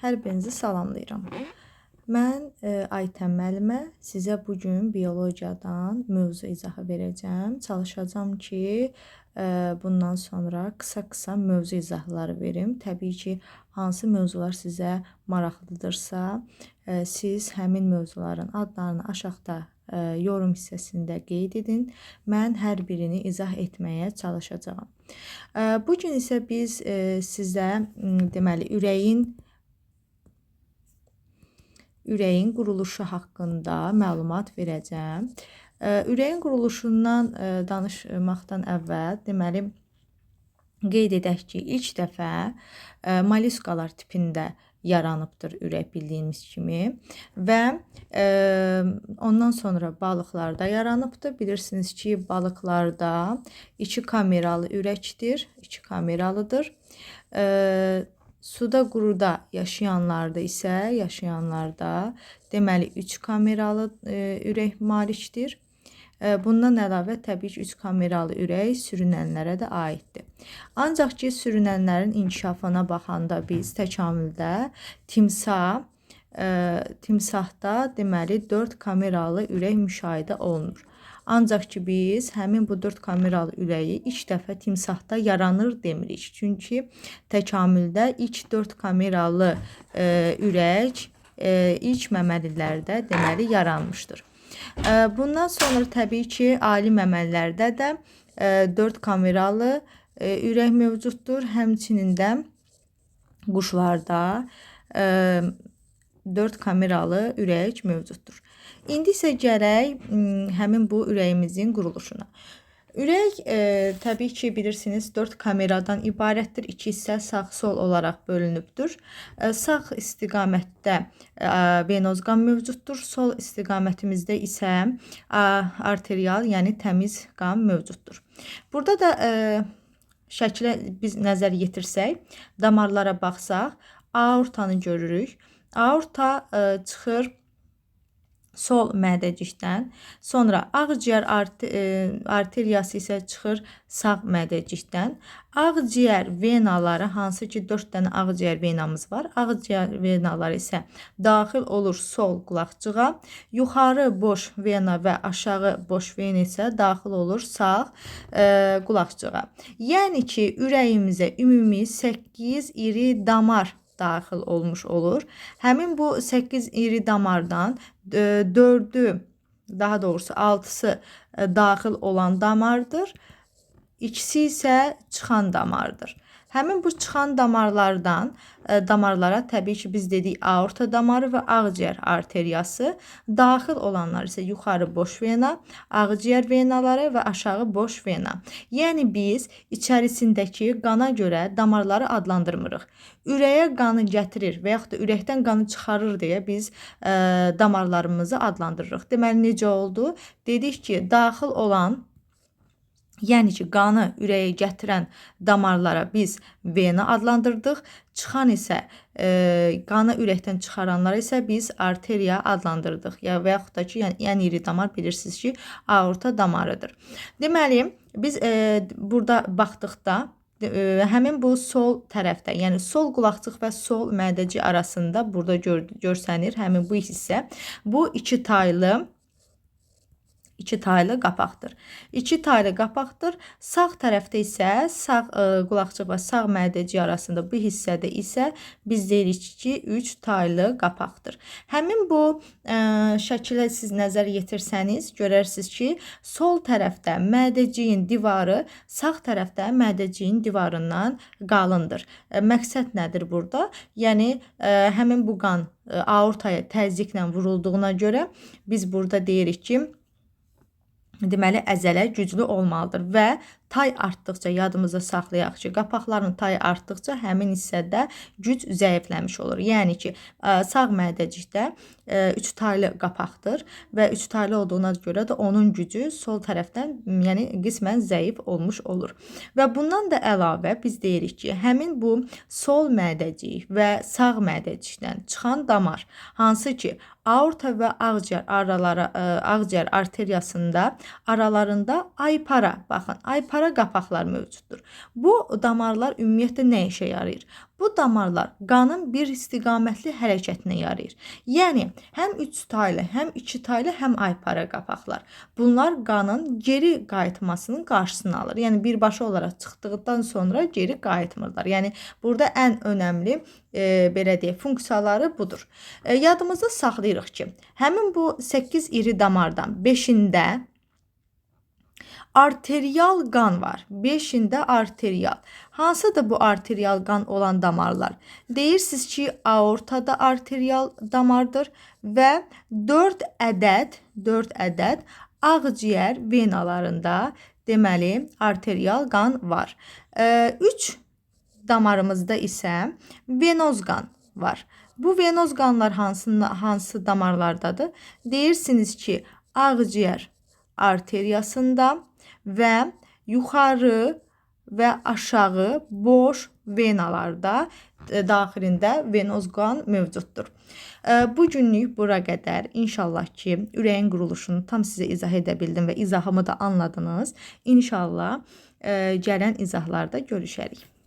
hər birinizi salamlayıram. Mən Aytən müəllimə sizə bugün biologiyadan mövzu izahı verəcəm. Çalışacağam ki, bundan sonra qısa mövzu izahları verim. Təbii ki, hansı mövzular sizə maraqlıdırsa, siz həmin mövzuların adlarını aşağıda yorum hissəsində qeyd edin. Mən hər birini izah etməyə çalışacağam. Bugün isə biz sizə deməli ürəyin quruluşu haqqında məlumat verəcəm. Ürəyin quruluşundan danışmaqdan əvvəl deməli qeyd edək ki, ilk dəfə mollyuskalar tipində yaranıbdır ürək bildiyimiz kimi və ondan sonra balıqlarda yaranıbdır. Bilirsiniz ki, balıqlarda 2 kameralı ürəkdir, 2 kameralıdır. Suda, quruda yaşayanlarda isə deməli 3 kameralı ürək malikdir. Bundan əlavə təbii ki, 3 kameralı ürək sürünənlərə də aiddir. Ancaq ki, sürünənlərin inkişafına baxanda biz təkamüldə timsahda deməli 4 kameralı ürək müşahidə olunur. Ancaq ki, biz həmin bu 4 kameralı ürəyi ilk dəfə timsahda yaranır demirik. Çünki təkamüldə ilk 4 kameralı ürək ilk məməlilərdə deməli yaranmışdır. Bundan sonra təbii ki, ali məməlilərdə də 4 kameralı ürək mövcuddur. Həmçinin də quşlarda 4 kameralı ürək mövcuddur. İndi isə gələk həmin bu ürəyimizin quruluşuna. Ürək təbii ki, bilirsiniz 4 kameradan ibarətdir. 2 hissə sağ-sol olaraq bölünübdür. Sağ istiqamətdə venoz qan mövcuddur. Sol istiqamətimizdə isə arterial, yəni təmiz qan mövcuddur. Burada da şəklə biz nəzər yetirsək, damarlara baxsaq, aortanı görürük. Aorta çıxır sol mədəcikdən, sonra ağciyər arteriyası isə çıxır sağ mədəcikdən. Ağciyər venaları, hansı ki 4 dənə ağciyər venamız var. Ağciyər venaları isə daxil olur sol qulaqcığa. Yuxarı boş vena və aşağı boş vena isə daxil olur sağ qulaqcığa. Yəni ki, ürəyimizə ümumi 8 iri damar daxil olmuş olur. Həmin bu 8 iri damardan 4'ü, daha doğrusu 6'sı daxil olan damardır. İkisi isə çıxan damardır. Həmin bu çıxan damarlara təbii ki, biz dedik aorta damarı və ağciyər arteriyası. Daxil olanlar isə yuxarı boş vena, ağciyər venaları və aşağı boş vena. Yəni biz içərisindəki qana görə damarları adlandırmırıq. Ürəyə qanı gətirir və yaxud da ürəkdən qanı çıxarır deyə biz damarlarımızı adlandırırıq. Deməli necə oldu? Dedik ki, daxil olan, yəni ki, qanı ürəyə gətirən damarlara biz vena adlandırdıq. Çıxan isə qanı ürəkdən çıxaranlara isə biz arteriya adlandırdıq. Və yaxud da ki, yəni ən iri damar bilirsiniz ki, aorta damarıdır. Deməli, biz burada baxdıqda həmin bu sol tərəfdə, yəni sol qulaqcıq və sol mədəcik arasında burada görsənir həmin bu hissə. Bu iki taylı qapaqdır. 2 taylı qapaqdır. Sağ tərəfdə isə sağ qulaqcıq və sağ mədəcik arasında bu hissədə isə biz deyirik ki, 3 taylı qapaqdır. Həmin bu şəkilə siz nəzər yetirsəniz, görərsiniz ki, sol tərəfdə mədəciyin divarı sağ tərəfdə mədəciyin divarından qalındır. Məqsəd nədir burada? Yəni həmin bu qan aortaya təzyiqlə vurulduğuna görə biz burada deyirik ki, deməli əzələ güclü olmalıdır və tay artdıqca yadımızda saxlayaq ki, qapaqların tayı artdıqca həmin hissədə güc zəifləmiş olur. Yəni ki, sağ mədəcikdə 3 taylı qapaqdır və 3 taylı olduğuna görə də onun gücü sol tərəfdən, yəni qismən zəif olmuş olur. Və bundan da əlavə biz deyirik ki, həmin bu sol mədəcik və sağ mədəcikdən çıxan damar, hansı ki, aorta və ağciyər arteriyasında aralarında aypara, baxın, aypara aypara qapaqlar mövcuddur. Bu damarlar ümumiyyətlə nə işə yarayır? Bu damarlar qanın bir istiqamətli hərəkətinə yarayır. Yəni, həm üç taylı, həm iki taylı, həm aypara qapaqlar. Bunlar qanın geri qayıtmasının qarşısını alır. Yəni, birbaşa olaraq çıxdıqdan sonra geri qayıtmırlar. Yəni, burada ən önəmli belə deyək, funksiyaları budur. Yadımızda saxlayırıq ki, həmin bu 8 iri damardan 5-ində arterial qan var. 5-ində arterial. Hansıdır bu arterial qan olan damarlar? Deyirsiniz ki, aortada arterial damardır və 4 ədəd ağciyər venalarında deməli arterial qan var. 3 damarımızda isə venoz qan var. Bu venoz qanlar hansı damarlardadır? Deyirsiniz ki, ağciyər arteriyasında və yuxarı və aşağı boş venalarda daxilində venoz qan mövcuddur. Bu günlük bura qədər. İnşallah ki, ürəyin quruluşunu tam sizə izah edə bildim və izahımı da anladınız. İnşallah gələn izahlarda görüşərik.